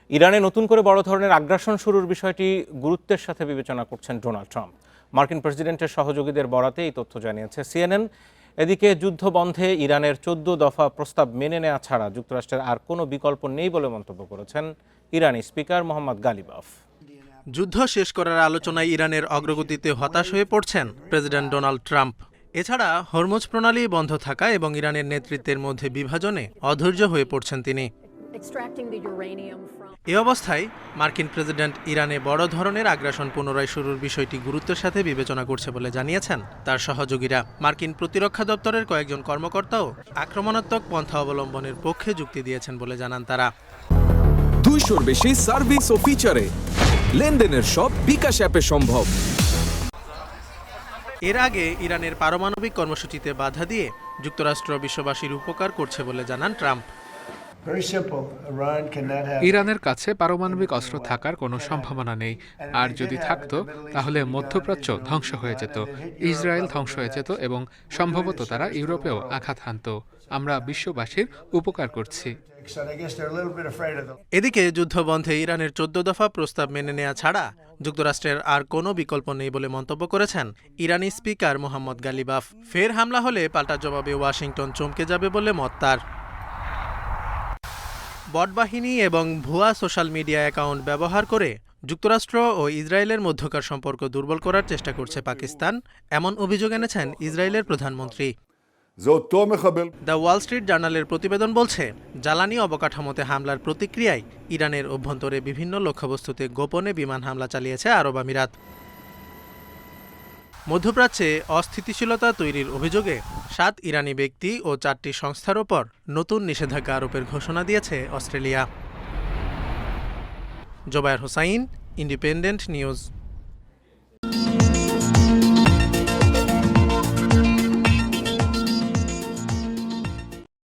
ইরানে নতুন করে বড় ধরনের আগ্রাসন শুরুর বিষয়টি গুরুত্বের সাথে বিবেচনা করছেন ডোনাল্ড ট্রাম্প। মার্কিন প্রেসিডেন্টের সহযোগীদের বরাতে এই তথ্য জানিয়েছে সিএনএন। এদিকে যুদ্ধ বন্ধে ইরানের 14 দফা প্রস্তাব মেনে নেওয়া ছাড়া যুক্তরাষ্ট্রের আর কোনো বিকল্প নেই বলে মন্তব্য করেছেন ইরানি স্পিকার মোহাম্মদ গালিবাফ। যুদ্ধ শেষ করার আলোচনায় ইরানের অগ্রগতিতে হতাশ হয়ে পড়ছেন প্রেসিডেন্ট ডোনাল্ড ট্রাম্প। এছাড়া হরমুজ প্রণালী বন্ধ থাকা এবং ইরানের নেতৃত্বের মধ্যে বিভাজনে অধৈর্য হয়ে পড়ছেন তিনি। এ অবস্থায় মার্কিন প্রেসিডেন্ট ইরানে বড় ধরনের আগ্রাসন পুনরায় শুরুর বিষয়টি গুরুত্বের সাথে বিবেচনা করছে বলে জানিয়েছেন তার সহযোগীরা। মার্কিন প্রতিরক্ষা দপ্তরের কয়েকজন কর্মকর্তাও আক্রমণাত্মক পন্থা অবলম্বনের পক্ষে যুক্তি দিয়েছেন বলে জানান তারা। 200-র বেশি সার্ভিস ও ফিচারে লেনদেনের সব বিকাশ অ্যাপে সম্ভব। এর আগে ইরানের পারমাণবিক কর্মসূচিতে বাধা দিয়ে যুক্তরাষ্ট্র বিশ্ববাসীর উপকার করছে বলে জানান ট্রাম্প। ইরানের কাছে পারমাণবিক অস্ত্র থাকার কোনো সম্ভাবনা নেই, আর যদি থাকতো তাহলে মধ্যপ্রাচ্য ধ্বংস হয়ে যেত, ইসরায়েল ধ্বংস হয়ে যেত এবং সম্ভবত তারা ইউরোপেও আঘাত হানত। আমরা বিশ্ববাসীর উপকার করছি। এদিকে যুদ্ধবন্ধে ইরানের 14 দফা প্রস্তাব মেনে নেওয়া ছাড়া যুক্তরাষ্ট্রের আর কোনো বিকল্প নেই বলে মন্তব্য করেছেন ইরানি স্পিকার মোহাম্মদ গালিবাফ। ফের হামলা হলে পাল্টা জবাবে ওয়াশিংটন চমকে যাবে বলে মত তার। বটবাহিনী এবং ভুয়া সোশ্যাল মিডিয়া অ্যাকাউন্ট ব্যবহার করে যুক্তরাষ্ট্র ও ইসরায়েলের মধ্যকার সম্পর্ক দুর্বল করার চেষ্টা করছে পাকিস্তান, এমন অভিযোগ এনেছেন ইসরায়েলের প্রধানমন্ত্রী। দ্য ওয়াল স্ট্রিট জার্নালের প্রতিবেদন বলছে, জ্বালানি অবকাঠামোতে হামলার প্রতিক্রিয়ায় ইরানের অভ্যন্তরে বিভিন্ন লক্ষ্যবস্তুতে গোপনে বিমান হামলা চালিয়েছে আরব আমিরাত। মধ্যপ্রাচ্যে অস্থিতিশীলতা তৈরির অভিযোগে 7 ইরানি ব্যক্তি ও 4টি সংস্থার ওপর নতুন নিষেধাজ্ঞা আরোপের ঘোষণা দিয়েছে Australia. Zobayer Hossain, Independent news.